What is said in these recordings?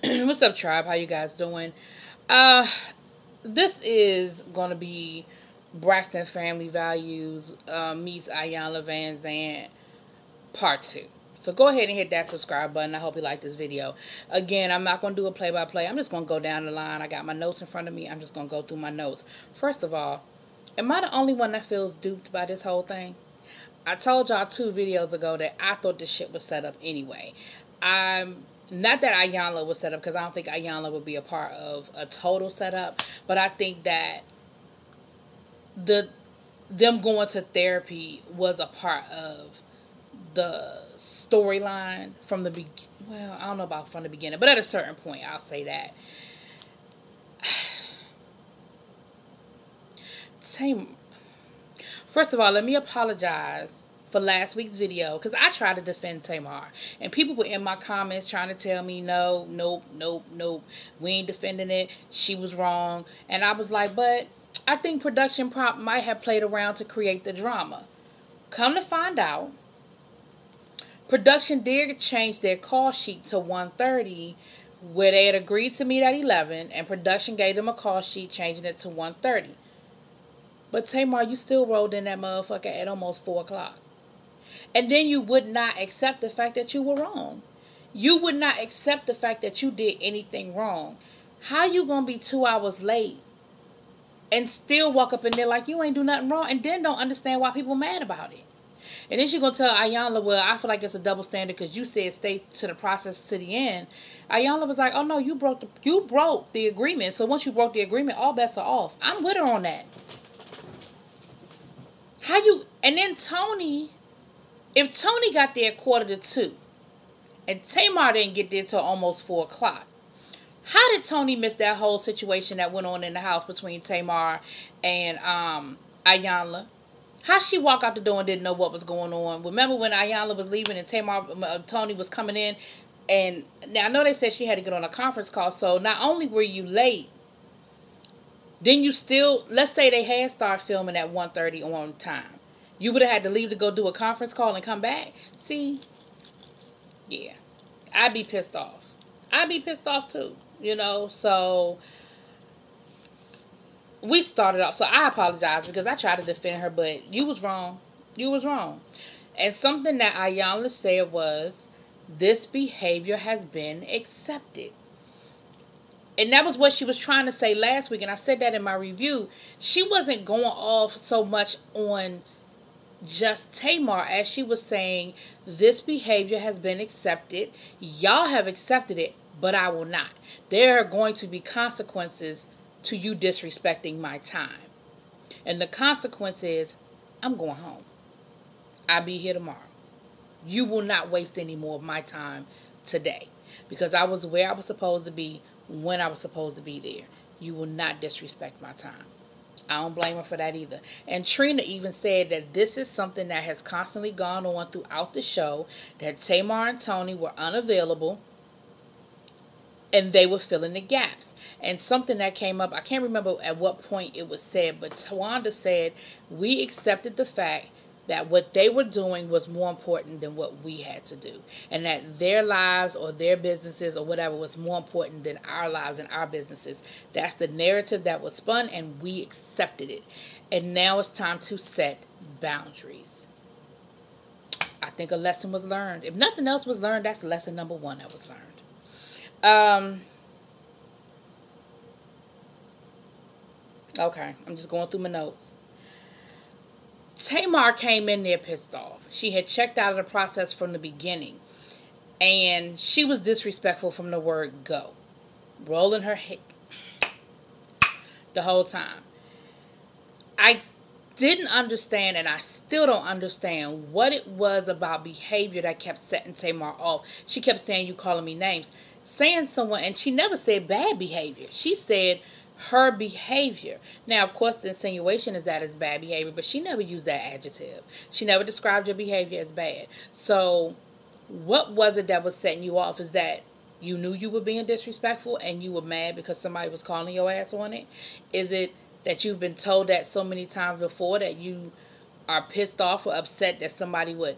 What's up, tribe? How you guys doing? Uh, this is gonna be Braxton Family Values meets Iyanla Van Zant Part 2. So go ahead and hit that subscribe button. I hope you like this video. Again, I'm not going to do a play-by-play. I'm just going to go down the line. I got my notes in front of me. I'm just going to go through my notes. First of all, am I the only one that feels duped by this whole thing? I told y'all 2 videos ago that I thought this shit was set up anyway. Not that Iyanla was set up, because I don't think Iyanla would be a part of a total setup, but I think that them going to therapy was a part of the storyline from the well, I don't know about from the beginning, but at a certain point, I'll say that. First of all, let me apologize for last week's video, because I tried to defend Tamar, and people were in my comments trying to tell me no, nope, we ain't defending it, she was wrong. And I was like, but I think production prompt might have played around to create the drama. Come to find out, production did change their call sheet to 1:30, where they had agreed to meet at 11, and production gave them a call sheet changing it to 1:30. But Tamar, you still rolled in that motherfucker at almost 4 o'clock. And then you would not accept the fact that you were wrong. You would not accept the fact that you did anything wrong. How you gonna be 2 hours late and still walk up in there like you ain't do nothing wrong, and then don't understand why people mad about it? And then she gonna tell Iyanla, well, I feel like it's a double standard because you said stay to the process to the end. Iyanla was like, oh no, you broke the agreement. So once you broke the agreement, all bets are off. I'm with her on that. And then Tony, if Tony got there 1:45 and Tamar didn't get there till almost 4 o'clock, how did Tony miss that whole situation that went on in the house between Tamar and Iyanla? How she walk out the door and didn't know what was going on? Remember when Iyanla was leaving and Tony was coming in? And now I know they said she had to get on a conference call. So not only were you late, then you still, let's say they had started filming at 1:30 on time. You would have had to leave to go do a conference call and come back. See, yeah, I'd be pissed off. I'd be pissed off too, So we started off. So I apologize because I tried to defend her, but you was wrong. You was wrong. And something that Iyanla said was, this behavior has been accepted. And that was what she was trying to say last week. And I said that in my review. She wasn't going off so much on just Tamar as she was saying, this behavior has been accepted. Y'all have accepted it, but I will not. There are going to be consequences to you disrespecting my time. And the consequence is, I'm going home. I'll be here tomorrow. You will not waste any more of my time today, because I was where I was supposed to be when I was supposed to be there. You will not disrespect my time. I don't blame her for that either. And Trina even said that this is something that has constantly gone on throughout the show, that Tamar and Tony were unavailable and they were filling the gaps. And something that came up, I can't remember at what point it was said, but Tawanda said, we accepted the fact that what they were doing was more important than what we had to do. And that their lives or their businesses or whatever was more important than our lives and our businesses. That's the narrative that was spun, and we accepted it. And now it's time to set boundaries. I think a lesson was learned. If nothing else was learned, that's lesson number 1 that was learned. Okay, I'm just going through my notes. Tamar came in there pissed off. She had checked out of the process from the beginning. And she was disrespectful from the word go. Rolling her head the whole time. I didn't understand, and I still don't understand, what it was about behavior that kept setting Tamar off. She kept saying, you calling me names. Saying someone, and she never said bad behavior. She said her behavior. Now, of course, the insinuation is that it's bad behavior, but she never used that adjective. She never described your behavior as bad. So what was it that was setting you off? Is that you knew you were being disrespectful and you were mad because somebody was calling your ass on it? Is it that you've been told that so many times before that you are pissed off or upset that somebody would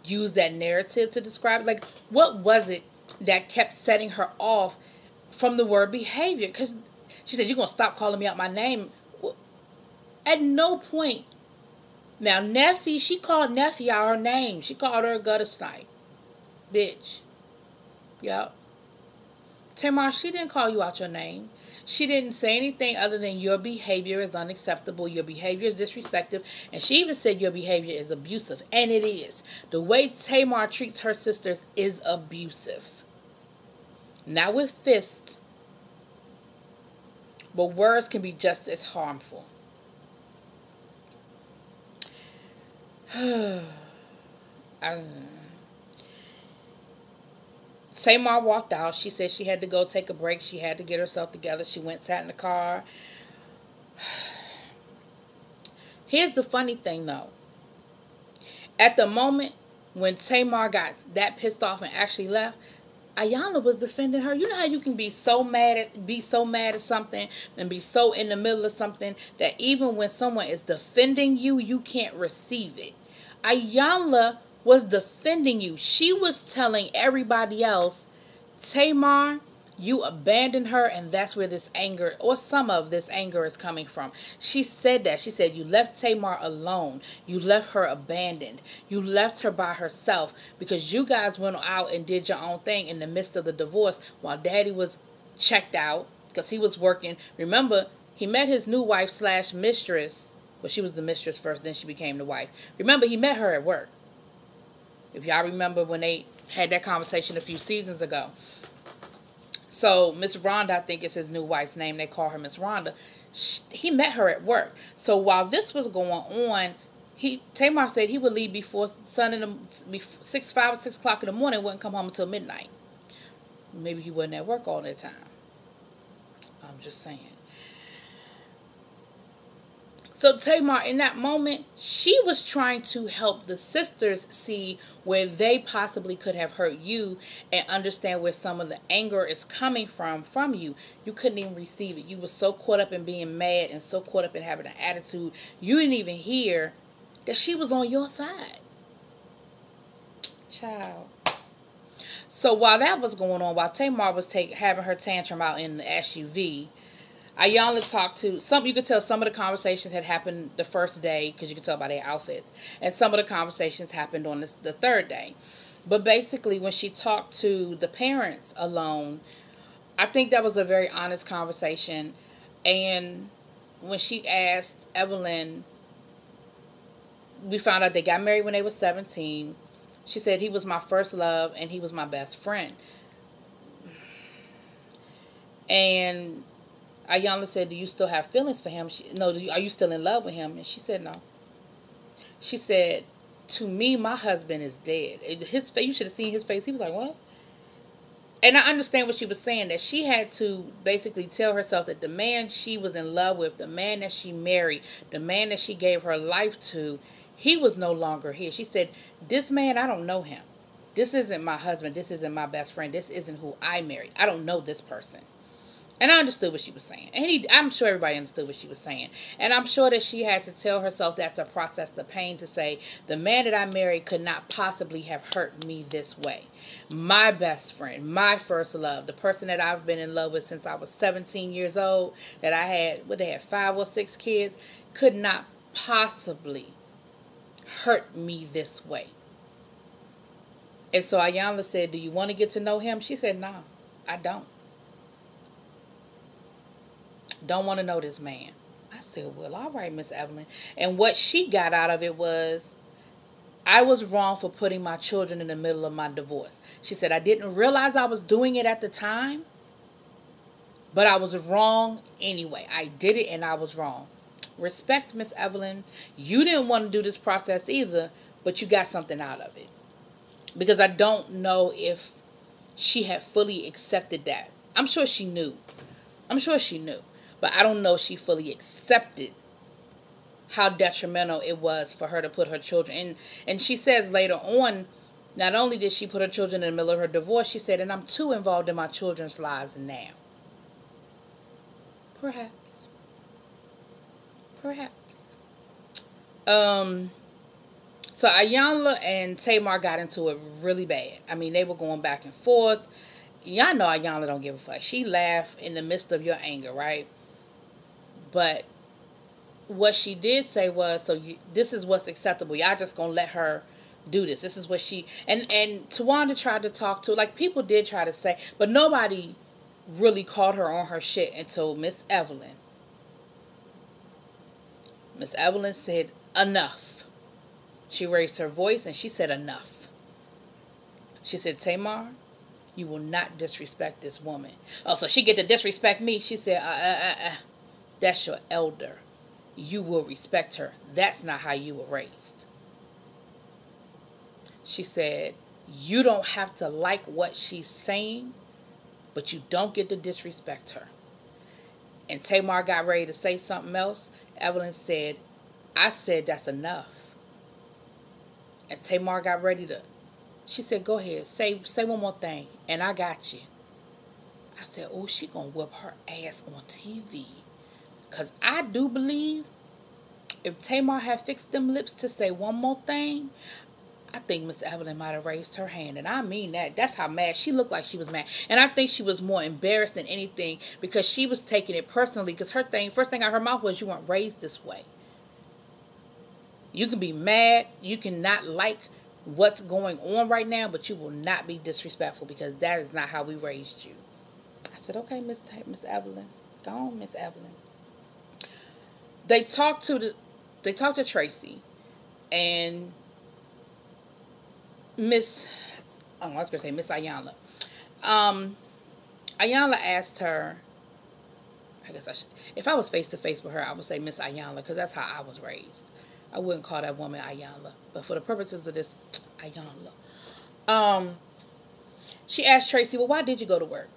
use that narrative to describe it? Like, what was it? that kept setting her off from the word behavior. Because she said, "You're going to stop calling me out my name." At no point. Now, Neffy, she called Neffy out her name. She called her a gutter snipe. Bitch. Yup. Tamar, she didn't call you out your name. She didn't say anything other than your behavior is unacceptable, your behavior is disrespectful, and she even said your behavior is abusive. And it is. The way Tamar treats her sisters is abusive. Not with fists, but words can be just as harmful. Tamar walked out. She said she had to go take a break. She had to get herself together. She went, sat in the car. Here's the funny thing, though. At the moment when Tamar got that pissed off and actually left, Iyanla was defending her. You know how you can be so mad at something and be so in the middle of something that even when someone is defending you, you can't receive it. Iyanla was defending you. She was telling everybody else, Tamar, you abandoned her, and that's where this anger, or some of this anger, is coming from. She said that. She said, you left Tamar alone. You left her abandoned. You left her by herself because you guys went out and did your own thing in the midst of the divorce while Daddy was checked out because he was working. Remember, he met his new wife / mistress. Well, she was the mistress first, then she became the wife. Remember, he met her at work. If y'all remember when they had that conversation a few seasons ago. So, Miss Rhonda, I think is his new wife's name. They call her Miss Rhonda. He met her at work. So, while this was going on, Tamar said he would leave before 5 or 6 o'clock in the morning, wouldn't come home until midnight. Maybe he wasn't at work all that time. I'm just saying. So Tamar, in that moment, she was trying to help the sisters see where they possibly could have hurt you and understand where some of the anger is coming from you. You couldn't even receive it. You were so caught up in being mad and so caught up in having an attitude, you didn't even hear that she was on your side. Child. So while that was going on, while Tamar was having her tantrum out in the SUV, Iyanla talked to you could tell some of the conversations had happened the first day because you could tell by their outfits, and some of the conversations happened on the third day. But basically, when she talked to the parents alone, I think that was a very honest conversation. And when she asked Evelyn, we found out they got married when they were 17. She said, he was my first love and he was my best friend. And Iyanla said, do you still have feelings for him? Are you still in love with him? And she said, no. She said, to me, my husband is dead. His face, you should have seen his face. He was like, what? And I understand what she was saying, that she had to basically tell herself that the man she was in love with, the man that she married, the man that she gave her life to, he was no longer here. She said, this man, I don't know him. This isn't my husband. This isn't my best friend. This isn't who I married. I don't know this person. And I understood what she was saying. And I'm sure everybody understood what she was saying. And I'm sure that she had to tell herself that to process the pain, to say, the man that I married could not possibly have hurt me this way. My best friend, my first love, the person that I've been in love with since I was 17 years old, that I had, they had 5 or 6 kids, could not possibly hurt me this way. And so Iyanla said, do you want to get to know him? She said, no, I don't. Don't want to know this man. I said, well, all right, Miss Evelyn. And what she got out of it was, I was wrong for putting my children in the middle of my divorce. She said, I didn't realize I was doing it at the time, but I was wrong anyway. I did it and I was wrong. Respect, Miss Evelyn. You didn't want to do this process either, but you got something out of it. Because I don't know if she had fully accepted that. I'm sure she knew. But I don't know if she fully accepted how detrimental it was for her to put her children in. And she says later on, not only did she put her children in the middle of her divorce, she said, and I'm too involved in my children's lives now. Perhaps. So Iyanla and Tamar got into it really bad. I mean, they were going back and forth. Y'all know Iyanla don't give a fuck. She laughed in the midst of your anger, right? But what she did say was, this is what's acceptable. Y'all just gonna let her do this. This is what she and Tawanda tried to talk to. Like, people did try to say, but nobody really called her on her shit until Miss Evelyn. Miss Evelyn said enough. She raised her voice and she said enough. She said, Tamar, you will not disrespect this woman. Oh, so she get to disrespect me? She said, that's your elder. You will respect her. That's not how you were raised. She said, you don't have to like what she's saying, but you don't get to disrespect her. And Tamar got ready to say something else. Evelyn said, I said that's enough. And Tamar got ready to, she said, go ahead, say one more thing, and I got you. I said, oh, she gonna whip her ass on TV. Because I do believe if Tamar had fixed them lips to say one more thing, I think Miss Evelyn might have raised her hand. And I mean that. That's how mad. She looked like she was mad. And I think she was more embarrassed than anything because she was taking it personally. Because first thing out of her mouth was, you weren't raised this way. You can be mad. You can not like what's going on right now, but you will not be disrespectful because that is not how we raised you. I said, okay, Miss Evelyn. Go on, Miss Evelyn. They talked to Tracy and Miss Iyanla. Iyanla asked her, I guess I should, if I was face to face with her, I would say Miss Iyanla, because that's how I was raised. I wouldn't call that woman Iyanla, but for the purposes of this, Iyanla. She asked Tracy, well, why did you go to work?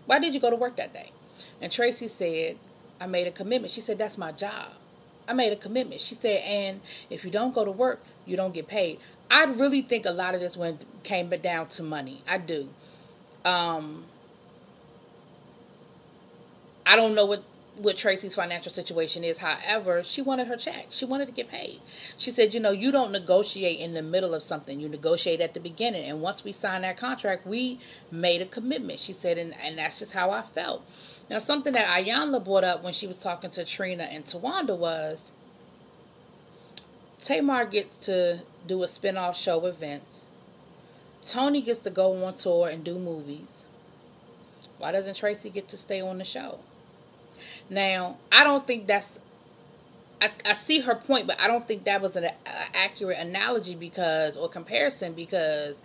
Why did you go to work that day? And Tracy said, I made a commitment. She said, that's my job. I made a commitment. She said, and if you don't go to work, you don't get paid. I really think a lot of this came down to money. I do. I don't know what Tracy's financial situation is. However, she wanted her check. She wanted to get paid. She said, you don't negotiate in the middle of something. You negotiate at the beginning. And once we signed that contract, we made a commitment. She said, and that's just how I felt. Now, something that Iyanla brought up when she was talking to Trina and Tawanda was, Tamar gets to do a spinoff show with Vince. Tony gets to go on tour and do movies. Why doesn't Tracy get to stay on the show? Now, I don't think that's, I see her point, but I don't think that was an accurate analogy or comparison, because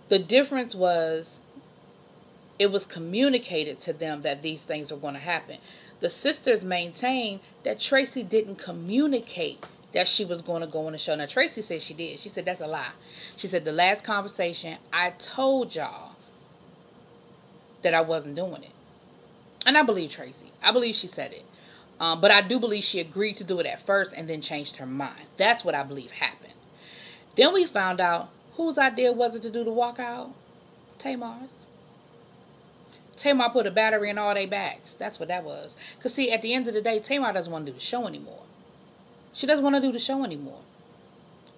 the difference was, it was communicated to them that these things were going to happen. The sisters maintained that Tracy didn't communicate that she was going to go on the show. Now, Tracy said she did. She said that's a lie. She said, the last conversation, I told y'all that I wasn't doing it. And I believe Tracy. I believe she said it. But I do believe she agreed to do it at first and then changed her mind. That's what I believe happened. Then we found out whose idea was it to do the walkout? Tamar's. Tamar put a battery in all their bags. That's what that was. Because, see, at the end of the day, Tamar doesn't want to do the show anymore. She doesn't want to do the show anymore.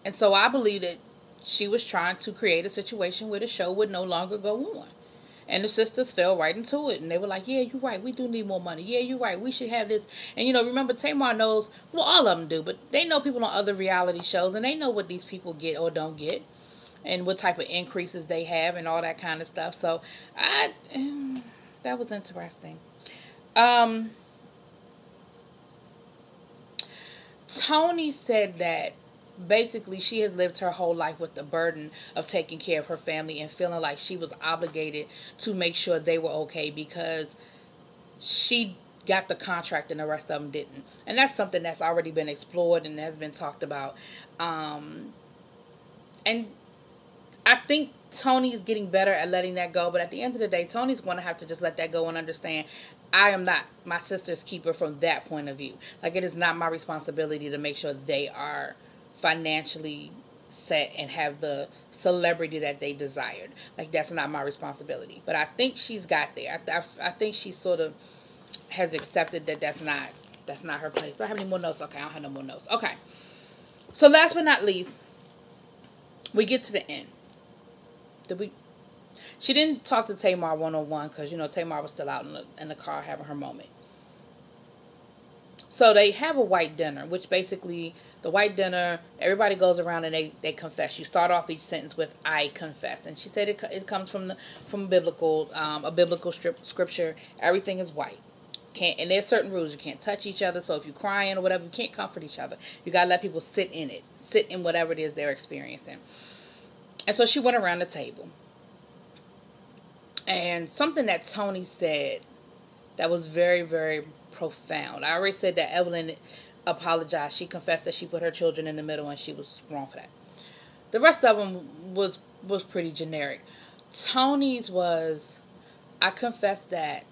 And so I believe that she was trying to create a situation where the show would no longer go on. And the sisters fell right into it. And they were like, yeah, you're right. We do need more money. Yeah, you're right. We should have this. And, remember, Tamar knows, well, all of them do, but they know people on other reality shows, and they know what these people get or don't get, and what type of increases they have and all that kind of stuff. So, that was interesting. Tony said that basically she has lived her whole life with the burden of taking care of her family and feeling like she was obligated to make sure they were okay because she got the contract and the rest of them didn't. And that's something that's already been explored and has been talked about. And I think Tony's getting better at letting that go, but at the end of the day, Tony's going to have to just let that go and understand I am not my sister's keeper from that point of view. Like, it is not my responsibility to make sure they are financially set and have the celebrity that they desired. Like, that's not my responsibility. But I think she's got there. I think she sort of has accepted that that's not her place. Do I have any more notes? Okay, I don't have no more notes. Okay. So last but not least, we get to the end. Did we? She didn't talk to Tamar one-on-one because, Tamar was still out in the car having her moment. So they have a white dinner, which basically, the white dinner, everybody goes around and they confess. You start off each sentence with, I confess. And she said it comes from a biblical scripture. Everything is white. And there's certain rules. You can't touch each other. So if you're crying or whatever, you can't comfort each other. You got to let people sit in it. Sit in whatever it is they're experiencing. And so she went around the table. And something that Tony said that was very, very profound. I already said that Evelyn apologized. She confessed that she put her children in the middle and she was wrong for that. The rest of them was pretty generic. Tony's was, I confess that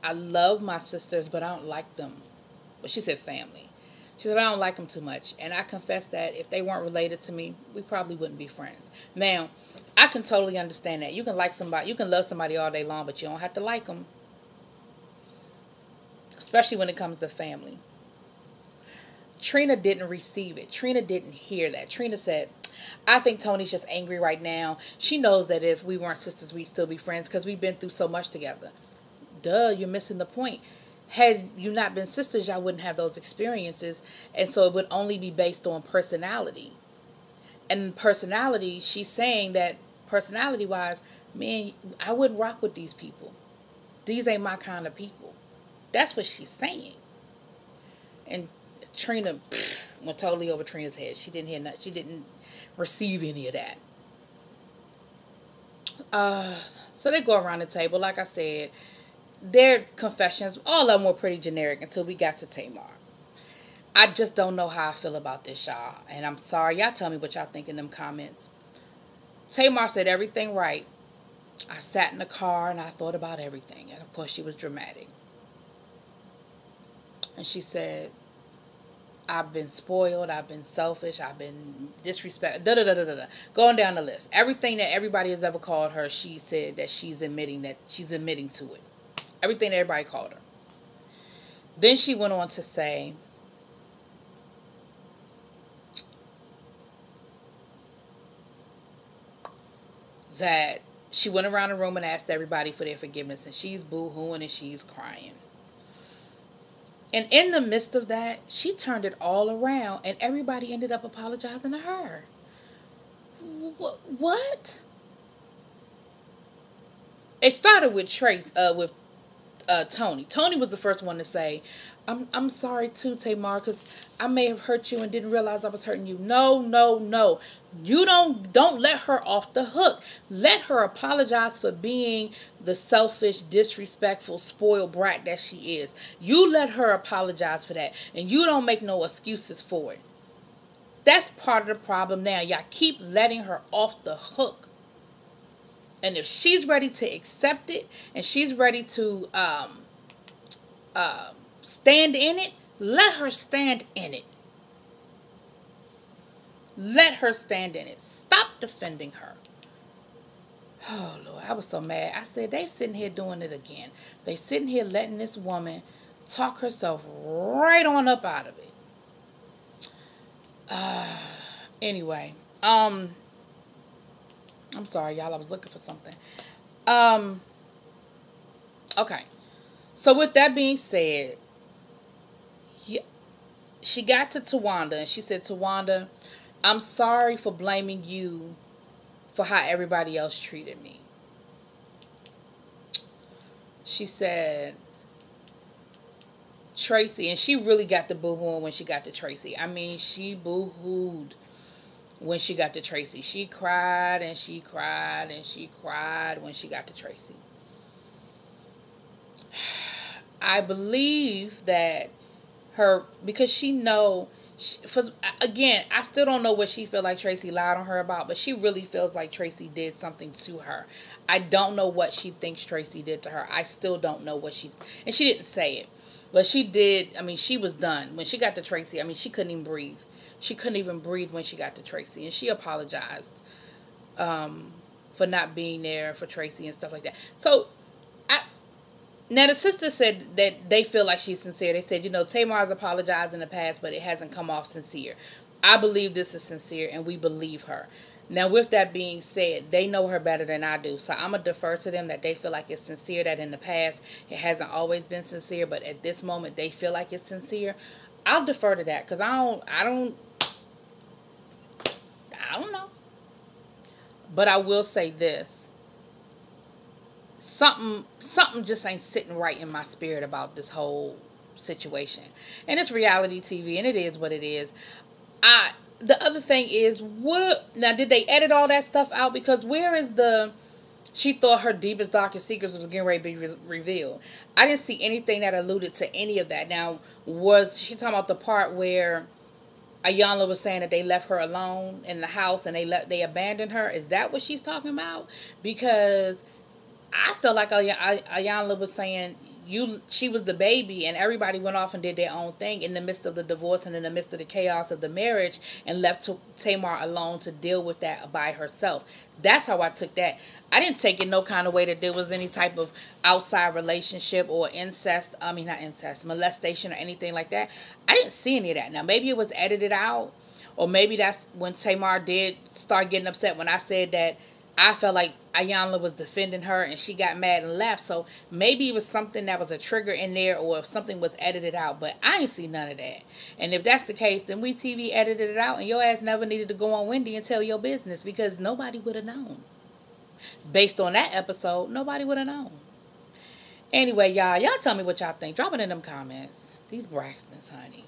I love my sisters, but I don't like them. Well, she said family. She said, I don't like them too much. And I confess that if they weren't related to me, we probably wouldn't be friends. Now, I can totally understand that. You can like somebody, you can love somebody all day long, but you don't have to like them. Especially when it comes to family. Trina didn't receive it. Trina didn't hear that. Trina said, I think Tony's just angry right now. She knows that if we weren't sisters, we'd still be friends because we've been through so much together. Duh, you're missing the point. Had you not been sisters, y'all wouldn't have those experiences. And so it would only be based on personality. And personality, she's saying that personality-wise, man, I wouldn't rock with these people. These ain't my kind of people. That's what she's saying. And Trina went totally over Trina's head. She didn't hear nothing. She didn't receive any of that. So they go around the table. Like I said, their confessions, all of them were pretty generic until we got to Tamar. I just don't know how I feel about this, y'all. And I'm sorry. Y'all tell me what y'all think in them comments. Tamar said everything right. I sat in the car and I thought about everything. And of course she was dramatic. And she said, I've been spoiled, I've been selfish, I've been disrespected, going down the list. Everything that everybody has ever called her, she said that she's admitting to it. Everything that everybody called her. Then she went on to say, that she went around the room and asked everybody for their forgiveness, and she's boo-hooing and she's crying. And in the midst of that, she turned it all around, and everybody ended up apologizing to her. What? It started with Tony. Tony was the first one to say, I'm sorry too, Tamar, because I may have hurt you and didn't realize I was hurting you. No. You don't let her off the hook. Let her apologize for being the selfish, disrespectful, spoiled brat that she is. You let her apologize for that. And you don't make no excuses for it. That's part of the problem now. Y'all keep letting her off the hook. And if she's ready to accept it and she's ready to stand in it, let her stand in it. Let her stand in it. Stop defending her. Oh, Lord, I was so mad. I said, they sitting here doing it again. They sitting here letting this woman talk herself right on up out of it. Anyway, I'm sorry, y'all. I was looking for something. Okay. So with that being said, she got to Tawanda and she said, Tawanda, I'm sorry for blaming you for how everybody else treated me. She said, Tracy, and she really got the boo-hooing when she got to Tracy. I mean, she boo-hooed when she got to Tracy. She cried and she cried and she cried when she got to Tracy. I believe that because she know, again, I still don't know what she feel like Tracy lied on her about, but she really feels like Tracy did something to her. I don't know what she thinks Tracy did to her. I still don't know and she didn't say it, but she did. I mean, she was done when she got to Tracy. I mean, she couldn't even breathe. She couldn't even breathe when she got to Tracy, and she apologized for not being there for Tracy and stuff like that. So, Now, the sister said that they feel like she's sincere. They said, Tamar's apologized in the past, but it hasn't come off sincere. I believe this is sincere, and we believe her. Now, with that being said, they know her better than I do. So I'm going to defer to them that they feel like it's sincere, that in the past it hasn't always been sincere, but at this moment they feel like it's sincere. I'll defer to that because I don't know. But I will say this. Something just ain't sitting right in my spirit about this whole situation. And it's reality TV, and it is what it is. The other thing is, did they edit all that stuff out? Because where is she thought her deepest, darkest secrets was getting ready to be revealed. I didn't see anything that alluded to any of that. Now, was she talking about the part where Iyanla was saying that they left her alone in the house and they abandoned her? Is that what she's talking about? Because I felt like Iyanla was saying she was the baby and everybody went off and did their own thing in the midst of the divorce and in the midst of the chaos of the marriage and left Tamar alone to deal with that by herself. That's how I took that. I didn't take it no kind of way that there was any type of outside relationship or molestation or anything like that. I didn't see any of that. Now, maybe it was edited out, or maybe that's when Tamar did start getting upset when I said that I felt like Iyanla was defending her and she got mad and left. So maybe it was something that was a trigger in there, or if something was edited out. But I ain't see none of that. And if that's the case, then WeTV edited it out and your ass never needed to go on Wendy and tell your business, because nobody would have known. Based on that episode, nobody would have known. Anyway, y'all tell me what y'all think. Drop it in them comments. These Braxtons, honey.